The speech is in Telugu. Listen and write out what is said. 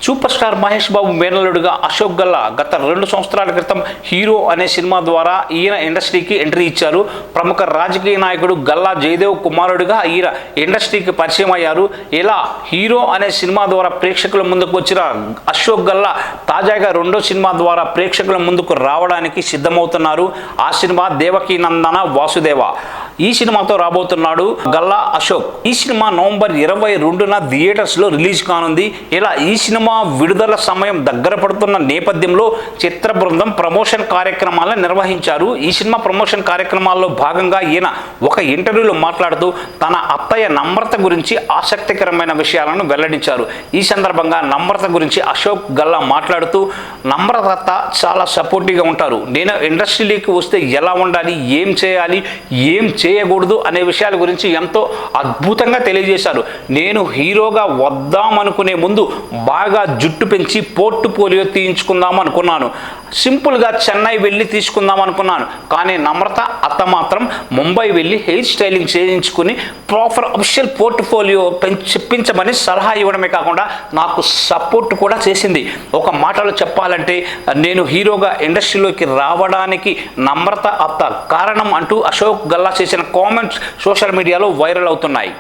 సూపర్ స్టార్ మహేష్ బాబు మేనల్లుడుగా అశోక్ గల్లా గత 2 సంవత్సరాల క్రితం హీరో అనే సినిమా ద్వారా ఈయన ఇండస్ట్రీకి ఎంట్రీ ఇచ్చారు. ప్రముఖ రాజకీయ నాయకుడు గల్లా జయదేవ్ కుమారుడిగా ఈయన ఇండస్ట్రీకి పరిచయం అయ్యారు. ఇలా హీరో అనే సినిమా ద్వారా ప్రేక్షకుల ముందుకు వచ్చిన అశోక్ గల్లా తాజాగా 2వ సినిమా ద్వారా ప్రేక్షకుల ముందుకు రావడానికి సిద్ధమవుతున్నారు. ఆ సినిమా దేవకీ నందన వాసుదేవ. ఈ సినిమాతో రాబోతున్నాడు గల్లా అశోక్. ఈ సినిమా నవంబర్ 22న థియేటర్స్లో రిలీజ్ కానుంది. ఇలా ఈ సినిమా విడుదల సమయం దగ్గర పడుతున్న నేపథ్యంలో చిత్ర బృందం ప్రమోషన్ కార్యక్రమాలను నిర్వహించారు. ఈ సినిమా ప్రమోషన్ కార్యక్రమాల్లో భాగంగా ఈయన ఒక ఇంటర్వ్యూలో మాట్లాడుతూ తన అత్తయ్య నమ్రత గురించి ఆసక్తికరమైన విషయాలను వెల్లడించారు. ఈ సందర్భంగా నమ్రత గురించి అశోక్ గల్లా మాట్లాడుతూ, నమ్రత చాలా సపోర్టివ్గా ఉంటారు. నేను ఇండస్ట్రీలోకి వస్తే ఎలా ఉండాలి, ఏం చేయాలి, ఏం చేయకూడదు అనే విషయాల గురించి ఎంతో అద్భుతంగా తెలియజేశారు. నేను హీరోగా వద్దామనుకునే ముందు బాగా జుట్టు పెంచి పోర్ట్ఫోలియో తీయించుకుందాం అనుకున్నాను. సింపుల్గా చెన్నై వెళ్ళి తీసుకుందాం అనుకున్నాను. కానీ నమ్రత అత్త మాత్రం ముంబై వెళ్ళి హెయిర్ స్టైలింగ్ చేయించుకుని ప్రాపర్ అఫిషియల్ పోర్ట్ఫోలియో చెప్పించమని సలహా ఇవ్వడమే కాకుండా నాకు సపోర్ట్ కూడా చేసింది. ఒక మాటలో చెప్పాలంటే నేను హీరోగా ఇండస్ట్రీలోకి రావడానికి నమ్రత అత్త కారణం అంటూ అశోక్ గల్లా చేసిన కామెంట్స్ సోషల్ మీడియాలో వైరల్ అవుతున్నాయి.